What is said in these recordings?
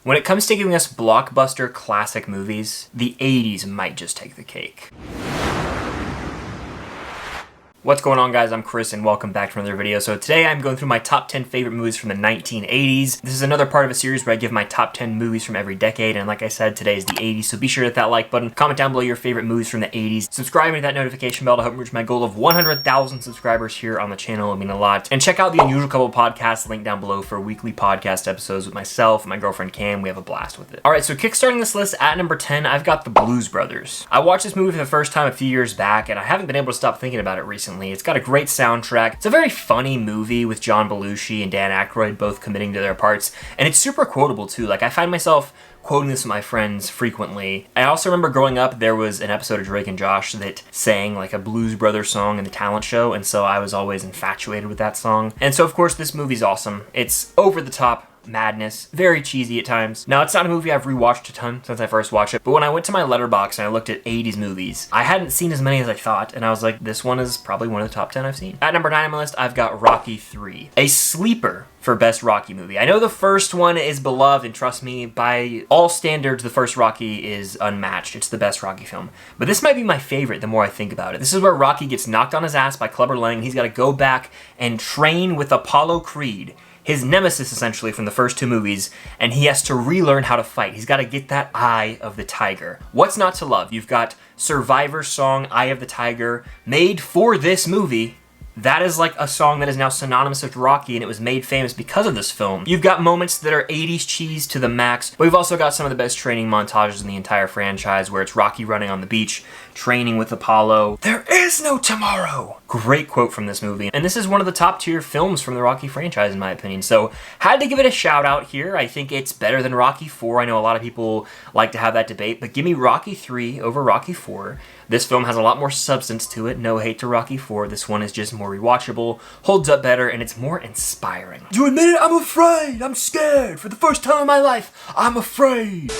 When it comes to giving us blockbuster classic movies, the 80s might just take the cake. What's going on, guys? I'm Chris and welcome back to another video. So today I'm going through my top 10 favorite movies from the 1980s. This is another part of a series where I give my top 10 movies from every decade, and like I said, today is the 80s, so be sure to hit that like button, comment down below your favorite movies from the 80s, subscribe and hit that notification bell to help me reach my goal of 100,000 subscribers here on the channel. It would mean a lot. And check out the Unusual Couple podcast link down below for weekly podcast episodes with myself and my girlfriend Cam. We have a blast with it. Alright, so kickstarting this list at number 10, I've got The Blues Brothers. I watched this movie for the first time a few years back, and I haven't been able to stop thinking about it recently. It's got a great soundtrack. It's a very funny movie with John Belushi and Dan Aykroyd both committing to their parts, and it's super quotable too. Like, I find myself quoting this with my friends frequently. I also remember growing up, there was an episode of Drake and Josh that sang like a Blues Brothers song in the talent show, and so I was always infatuated with that song. And so of course this movie's awesome. It's over the top madness, very cheesy at times. Now, it's not a movie I've rewatched a ton since I first watched it, but when I went to my letterbox and I looked at 80s movies, I hadn't seen as many as I thought, and I was like, this one is probably one of the top 10 I've seen. At number 9 on my list, I've got Rocky 3, a sleeper for best Rocky movie. I know the first one is beloved, and trust me, by all standards, the first Rocky is unmatched. It's the best Rocky film. But this might be my favorite the more I think about it. This is where Rocky gets knocked on his ass by Clubber Lang, and he's got to go back and train with Apollo Creed, his nemesis essentially from the first two movies, and he has to relearn how to fight. He's got to get that eye of the tiger. What's not to love? You've got Survivor's song, Eye of the Tiger, made for this movie. That is like a song that is now synonymous with Rocky, and it was made famous because of this film. You've got moments that are 80s cheese to the max, but we've also got some of the best training montages in the entire franchise, where it's Rocky running on the beach, training with Apollo. There is no tomorrow! Great quote from this movie. And this is one of the top tier films from the Rocky franchise, in my opinion. So, had to give it a shout out here. I think it's better than Rocky 4. I know a lot of people like to have that debate, but give me Rocky 3 over Rocky 4. This film has a lot more substance to it. No hate to Rocky 4. This one is just more rewatchable, holds up better, and it's more inspiring. You admit it? I'm afraid. I'm scared. For the first time in my life, I'm afraid.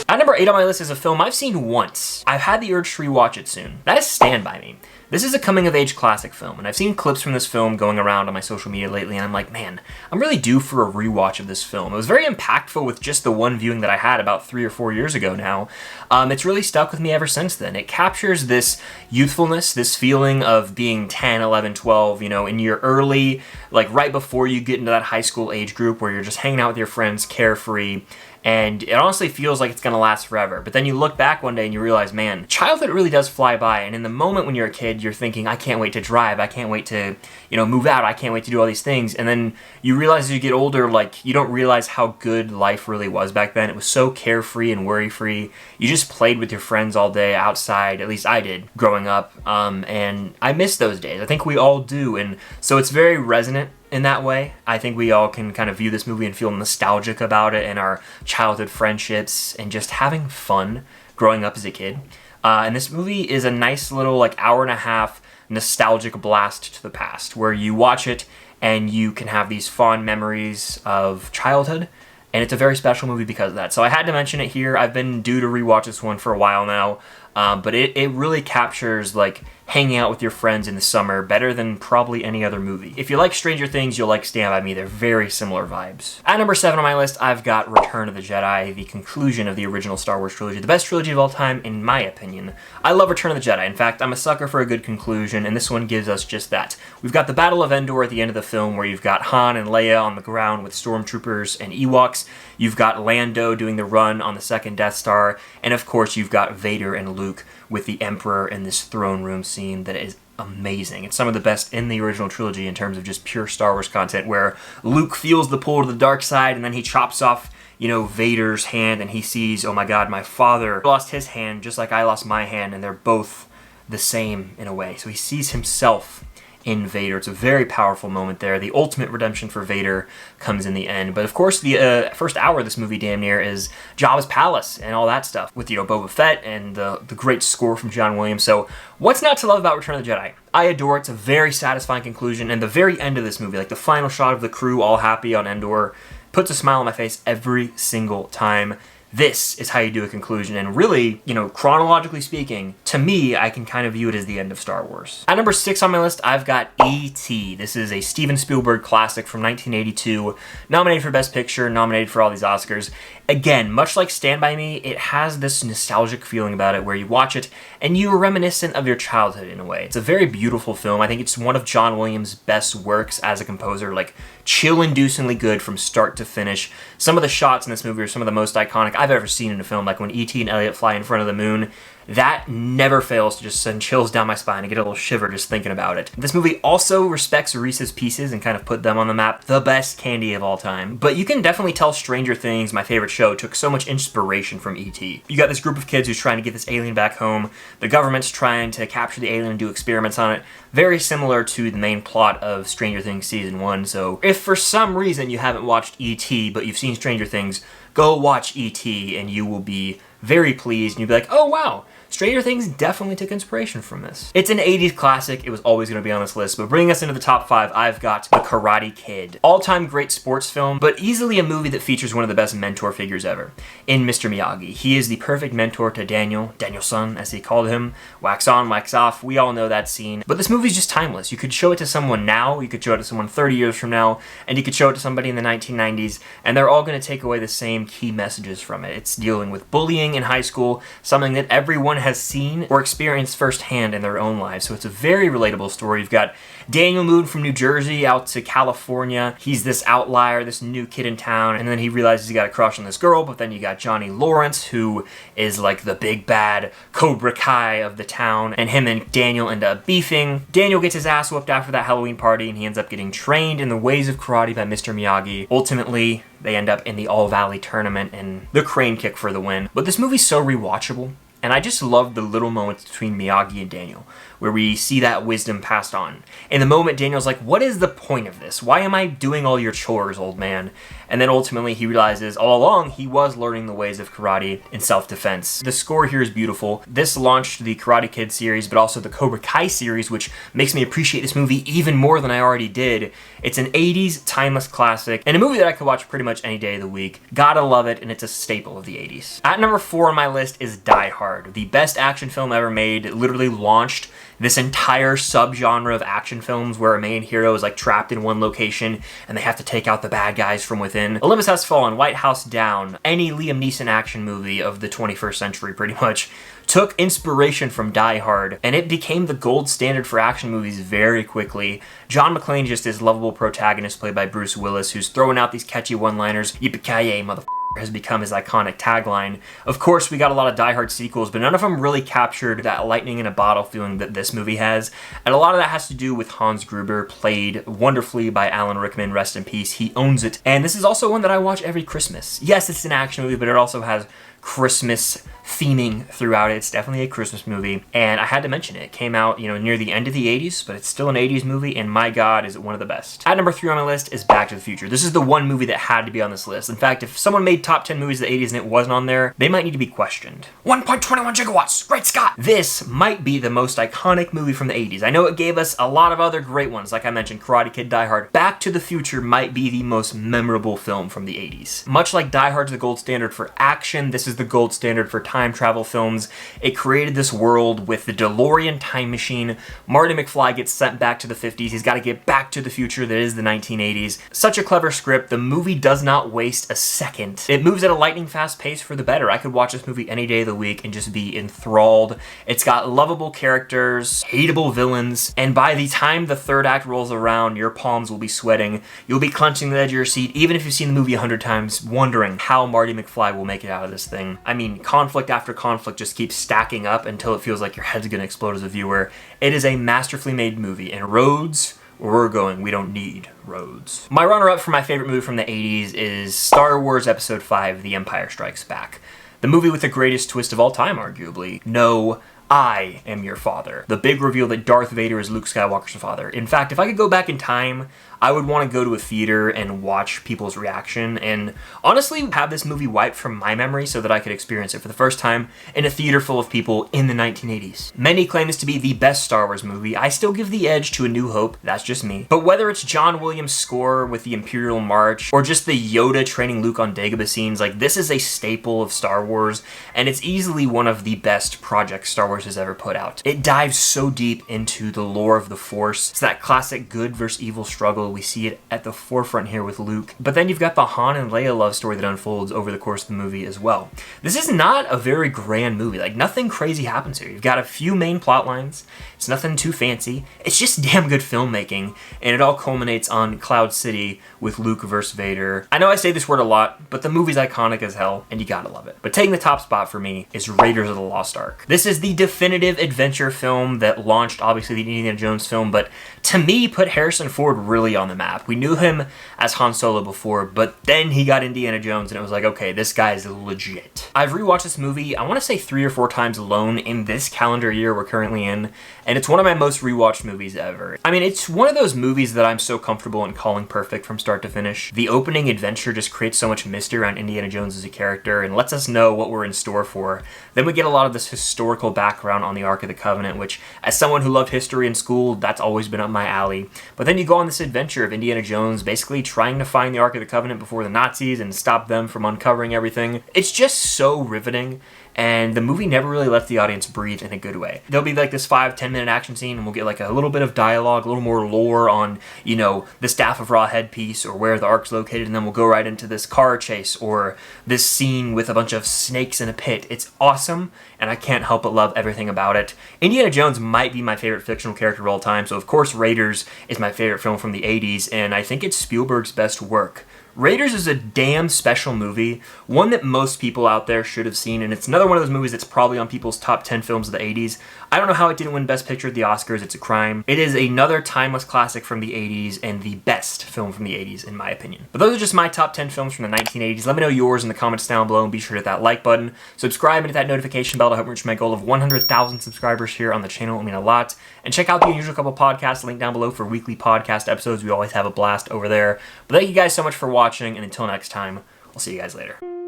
At number 8 on my list is a film I've seen once. I've had the urge to rewatch it soon. That is Stand By Me. This is a coming-of-age classic film, and I've seen clips from this film going around on my social media lately, and I'm like, man, I'm really due for a rewatch of this film. It was very impactful with just the one viewing that I had about 3 or 4 years ago now. It's really stuck with me ever since then. It captures this youthfulness, this feeling of being 10, 11, 12, you know, in your early, like right before you get into that high school age group where you're just hanging out with your friends, carefree, and it honestly feels like it's gonna last forever. But then you look back one day and you realize, man, childhood really does fly by. And in the moment when you're a kid, you're thinking, I can't wait to drive. I can't wait to, you know, move out. I can't wait to do all these things. And then you realize as you get older, like, you don't realize how good life really was back then. It was so carefree and worry-free. You just played with your friends all day outside. At least I did growing up. And I miss those days. I think we all do. And so it's very resonant in that way. I think we all can kind of view this movie and feel nostalgic about it and our childhood friendships and just having fun growing up as a kid. And this movie is a nice little like hour and a half nostalgic blast to the past where you watch it and you can have these fond memories of childhood. And it's a very special movie because of that. So I had to mention it here. I've been due to rewatch this one for a while now. But it really captures like hanging out with your friends in the summer better than probably any other movie. If you like Stranger Things, you'll like Stand By Me. They're very similar vibes. At number 7 on my list, I've got Return of the Jedi, the conclusion of the original Star Wars trilogy. The best trilogy of all time, in my opinion. I love Return of the Jedi. In fact, I'm a sucker for a good conclusion, and this one gives us just that. We've got the Battle of Endor at the end of the film, where you've got Han and Leia on the ground with stormtroopers and Ewoks. You've got Lando doing the run on the second Death Star, and of course you've got Vader and Luke with the Emperor in this throne room scene that is amazing. It's some of the best in the original trilogy in terms of just pure Star Wars content, where Luke feels the pull to the dark side and then he chops off, you know, Vader's hand and he sees, oh my god, my father lost his hand just like I lost my hand, and they're both the same in a way. So he sees himself in Vader. It's a very powerful moment there. The ultimate redemption for Vader comes in the end. But of course, the first hour of this movie, damn near, is Jabba's palace and all that stuff with, you know, Boba Fett and the great score from John Williams. So what's not to love about Return of the Jedi? I adore it. It's a very satisfying conclusion. And the very end of this movie, like the final shot of the crew all happy on Endor, puts a smile on my face every single time. this is how you do a conclusion. And really, chronologically speaking, to me, I can kind of view it as the end of Star Wars. At number 6 on my list, I've got E.T. This is a Steven Spielberg classic from 1982, nominated for Best Picture, nominated for all these Oscars. Again, much like Stand By Me, it has this nostalgic feeling about it where you watch it and you are reminiscent of your childhood in a way. It's a very beautiful film. I think it's one of John Williams' best works as a composer, like chill-inducingly good from start to finish. Some of the shots in this movie are some of the most iconic I've ever seen in a film, like when E.T. and Elliot fly in front of the moon. That never fails to just send chills down my spine. I get a little shiver just thinking about it. This movie also respects Reese's Pieces and kind of put them on the map. The best candy of all time. But you can definitely tell Stranger Things, my favorite show, took so much inspiration from E.T. You got this group of kids who's trying to get this alien back home. The government's trying to capture the alien and do experiments on it. Very similar to the main plot of Stranger Things Season 1. So if for some reason you haven't watched E.T. but you've seen Stranger Things, go watch E.T. and you will be very pleased. And you'll be like, oh wow, Stranger Things definitely took inspiration from this. It's an 80s classic. It was always going to be on this list, but bringing us into the top 5, I've got The Karate Kid. All-time great sports film, but easily a movie that features one of the best mentor figures ever, in Mr. Miyagi. He is the perfect mentor to Daniel-san, as he called him. Wax on, wax off. We all know that scene. But this movie's just timeless. You could show it to someone now, you could show it to someone 30 years from now, and you could show it to somebody in the 1990s, and they're all going to take away the same key messages from it. It's dealing with bullying in high school, something that everyone has seen or experienced firsthand in their own lives. So it's a very relatable story. You've got Daniel moved from New Jersey out to California. He's this outlier, this new kid in town, and then he realizes he got a crush on this girl, but then you got Johnny Lawrence, who is like the big bad Cobra Kai of the town, and him and Daniel end up beefing. Daniel gets his ass whooped after that Halloween party, and he ends up getting trained in the ways of karate by Mr. Miyagi. Ultimately, they end up in the All Valley tournament and the crane kick for the win. But this movie's so rewatchable. And I just love the little moments between Miyagi and Daniel, where we see that wisdom passed on. In the moment, Daniel's like, what is the point of this? Why am I doing all your chores, old man? And then ultimately he realizes all along he was learning the ways of karate in self-defense. The score here is beautiful. This launched the Karate Kid series, but also the Cobra Kai series, which makes me appreciate this movie even more than I already did. It's an 80s timeless classic, and a movie that I could watch pretty much any day of the week. Gotta love it, and it's a staple of the 80s. At number 4 on my list is Die Hard, the best action film ever made. It literally launched this entire subgenre of action films where a main hero is like trapped in one location and they have to take out the bad guys from within. Olympus Has Fallen, White House Down, any Liam Neeson action movie of the 21st century pretty much took inspiration from Die Hard, and it became the gold standard for action movies very quickly. John McClane, just his lovable protagonist played by Bruce Willis, who's throwing out these catchy one-liners, yippee-ki-yay, motherfucker, has become his iconic tagline. Of course, we got a lot of Die Hard sequels, but none of them really captured that lightning in a bottle feeling that this movie has. And a lot of that has to do with Hans Gruber, played wonderfully by Alan Rickman, rest in peace. He owns it. And this is also one that I watch every Christmas. Yes, it's an action movie, but it also has Christmas theming throughout it. It's definitely a Christmas movie, and I had to mention it. It came out, near the end of the 80s, but it's still an 80s movie, and my god, is it one of the best. At number 3 on my list is Back to the Future. This is the one movie that had to be on this list. In fact, if someone made top 10 movies of the 80s and it wasn't on there, they might need to be questioned. 1.21 gigawatts, great Scott! This might be the most iconic movie from the 80s. I know it gave us a lot of other great ones, like I mentioned, Karate Kid, Die Hard. Back to the Future might be the most memorable film from the 80s. Much like Die Hard's the gold standard for action, this is the gold standard for time travel films. It created this world with the DeLorean time machine. Marty McFly gets sent back to the 50s. He's got to get back to the future that is the 1980s. Such a clever script. The movie does not waste a second. It moves at a lightning fast pace for the better. I could watch this movie any day of the week and just be enthralled. It's got lovable characters, hateable villains, and by the time the third act rolls around, your palms will be sweating. You'll be clenching the edge of your seat, even if you've seen the movie 100 times, wondering how Marty McFly will make it out of this thing. I mean, conflict after conflict just keeps stacking up until it feels like your head's gonna explode as a viewer. It is a masterfully made movie, and roads, where we're going, we don't need roads. My runner-up for my favorite movie from the 80s is Star Wars Episode 5, The Empire Strikes Back. The movie with the greatest twist of all time, arguably. No, I am your father. The big reveal that Darth Vader is Luke Skywalker's father. In fact, if I could go back in time, I would want to go to a theater and watch people's reaction and honestly have this movie wiped from my memory so that I could experience it for the first time in a theater full of people in the 1980s. Many claim this to be the best Star Wars movie. I still give the edge to A New Hope, that's just me. But whether it's John Williams' score with the Imperial March or just the Yoda training Luke on Dagobah scenes, like this is a staple of Star Wars and it's easily one of the best projects Star Wars has ever put out. It dives so deep into the lore of the Force. It's that classic good versus evil struggle. We see it at the forefront here with Luke. But then you've got the Han and Leia love story that unfolds over the course of the movie as well. This is not a very grand movie. Like, nothing crazy happens here. You've got a few main plot lines. It's nothing too fancy. It's just damn good filmmaking, and it all culminates on Cloud City with Luke versus Vader. I know I say this word a lot, but the movie's iconic as hell, and you gotta love it. But taking the top spot for me is Raiders of the Lost Ark. This is the definitive adventure film that launched, obviously, the Indiana Jones film, but to me, put Harrison Ford really on the map. We knew him as Han Solo before, but then he got Indiana Jones, and it was like, okay, this guy's legit. I've rewatched this movie, I want to say 3 or 4 times alone in this calendar year we're currently in, and it's one of my most rewatched movies ever. I mean, it's one of those movies that I'm so comfortable in calling perfect from start to finish. The opening adventure just creates so much mystery around Indiana Jones as a character and lets us know what we're in store for. Then we get a lot of this historical background on the Ark of the Covenant, which, as someone who loved history in school, that's always been up my alley. But then you go on this adventure of Indiana Jones basically trying to find the Ark of the Covenant before the Nazis and stop them from uncovering everything. It's just so riveting. And the movie never really lets the audience breathe in a good way. There'll be like this 5-10 minute action scene and we'll get like a little bit of dialogue, a little more lore on, you know, the Staff of Ra headpiece or where the Ark's located, and then we'll go right into this car chase or this scene with a bunch of snakes in a pit. It's awesome, and I can't help but love everything about it. Indiana Jones might be my favorite fictional character of all time, so of course Raiders is my favorite film from the 80s, and I think it's Spielberg's best work. Raiders is a damn special movie, one that most people out there should have seen, and it's another one of those movies that's probably on people's top 10 films of the 80s. I don't know how it didn't win Best Picture at the Oscars, it's a crime. It is another timeless classic from the 80s and the best film from the 80s in my opinion. But those are just my top 10 films from the 1980s. Let me know yours in the comments down below and be sure to hit that like button, subscribe and hit that notification bell to help me reach my goal of 100,000 subscribers here on the channel. It will mean a lot. And check out the Unusual Couple podcast, link down below for weekly podcast episodes. We always have a blast over there. But thank you guys so much for watching, and until next time, I'll see you guys later.